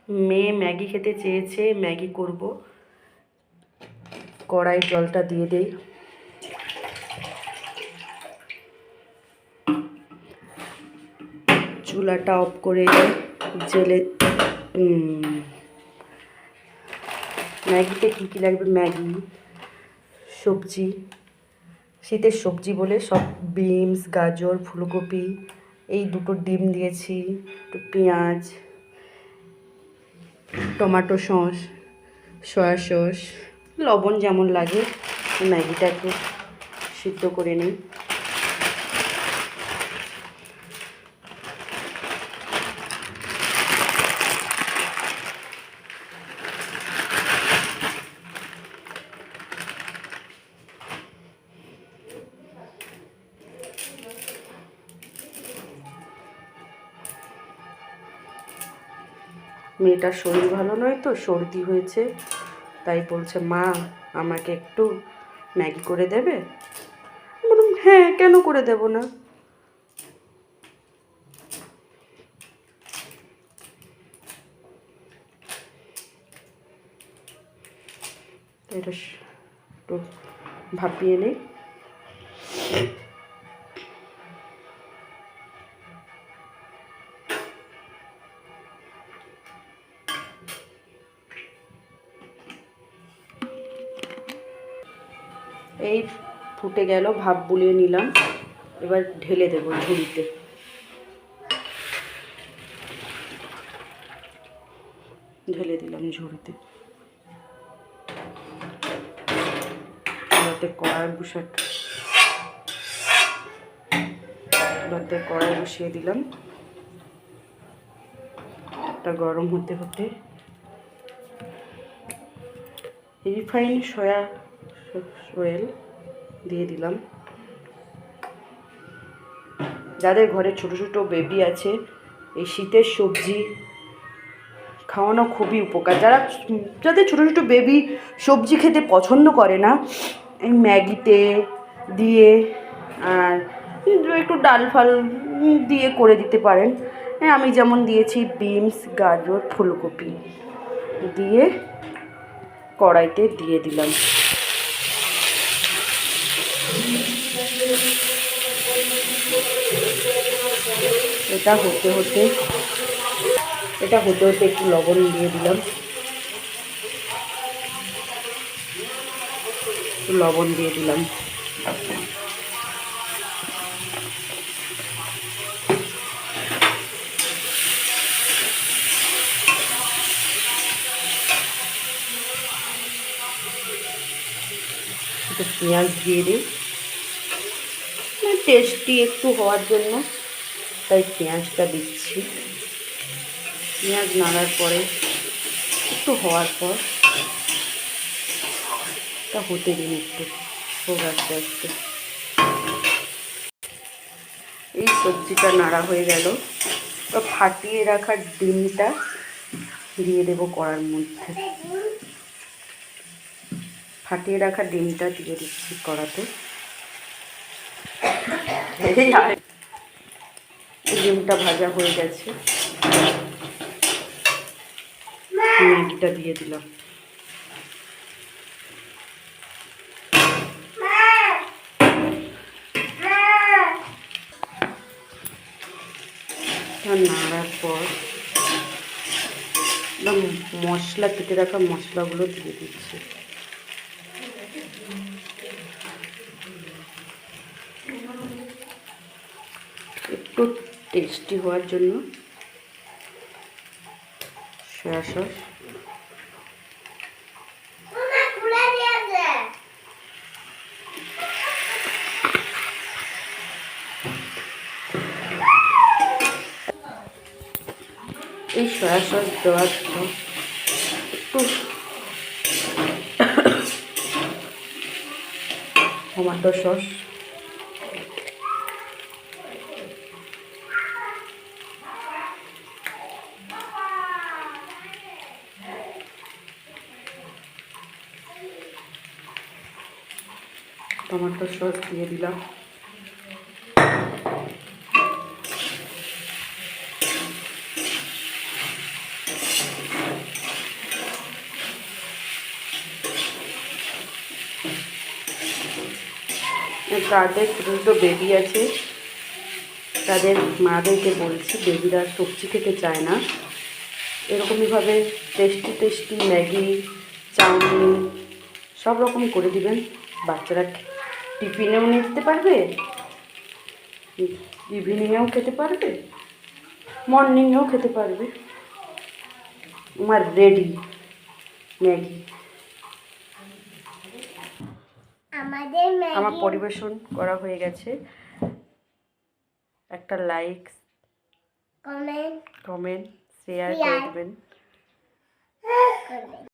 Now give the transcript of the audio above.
মেয়ে ম্যাগি খেতে চেয়েছে, ম্যাগি করব। কড়াই জলটা দিয়ে দেই। চুলাটা অফ করে জেলে ম্যাগিতে কী কী লাগবে, ম্যাগি, সবজি, শীতের সবজি বলে সব বিনস, গাজর, ফুলকপি, এই দুটো ডিম দিয়েছি, একটু পেঁয়াজ, টমেটো সস, সয়া সস, লবণ যেমন লাগে। ম্যাগিটা একটু সিদ্ধ করে নিই। মেয়েটার শরীর ভালো নয় তো, সর্দি হয়েছে, তাই বলছে মা আমাকে একটু ম্যাগি করে দেবে। বললাম হ্যাঁ, কেন করে দেব না। এটা একটু ভাপিয়ে নিই। এই ফুটে গেল, ভাপ বুলিয়ে নিলাম, এবার ঢেলে দেবো ঝুড়িতে। ঢেলে দিলাম ঝুড়িতে। কড়াই বসিয়ে দিলাম। এটা গরম হতে হতে রিফাইন সয়া অয়েল দিয়ে দিলাম। যাদের ঘরে ছোট ছোট বেবি আছে, এই শীতের সবজি খাওয়ানো খুবই উপকার। যাদের ছোট ছোট বেবি সবজি খেতে পছন্দ করে না, এই ম্যাগিতে দিয়ে আর একটু ডাল ফাল দিয়ে করে দিতে পারেন। আমি যেমন দিয়েছি বিনস, গাজর, ফুলকপি দিয়ে কড়াইতে দিয়ে দিলাম। এটা হতে হতে একটু লবণ দিয়ে দিলাম। লবণ দিয়ে দিলাম। একটু পেঁয়াজ দিয়ে দিই, টেস্টি একটু হওয়ার জন্য, তাই পেঁয়াজটা দিচ্ছি। পেঁয়াজ নাড়ার পরে একটু হওয়ার পর তা হতে দিন, একটু হোক আস্তে আস্তে। এই সবজিটা নাড়া হয়ে গেল, ফাটিয়ে রাখা ডিমটা দিয়ে দেবো কড়ার মধ্যে। ফাটিয়ে রাখা ডিমটা দিয়ে দিচ্ছি কড়াতে। ডিমটা ভাজা হয়ে গেছে, ম্যাগিটা দিয়ে দিলাম। নাড়ার পর মশলা, কেটে রাখা মশলাগুলো দিয়ে দিচ্ছি। একটু টেস্টি হওয়ার জন্য সয়া সস, এই সয়া সস দেওয়ার পর একটু টমেটো সস, দিয়ে দিলাম। যাদের ছোটো ছোটো বেবি আছে তাদের মাদেরকে বলছি, বেবিরা সবজি খেতে চায় না, এরকমইভাবে টেস্টি টেস্টি ম্যাগি, চাউমিন সব রকম করে দিবেন। বাচ্চারা টিফিনেও নিতে পারবে, ইভিনিংয়েও খেতে পারবে, মর্নিংয়েও খেতে পারবে। আমার রেডি ম্যাগি। আমার পরিবেশন করা হয়ে গেছে। একটা লাইক, কমেন্ট, শেয়ার করে দেবেন।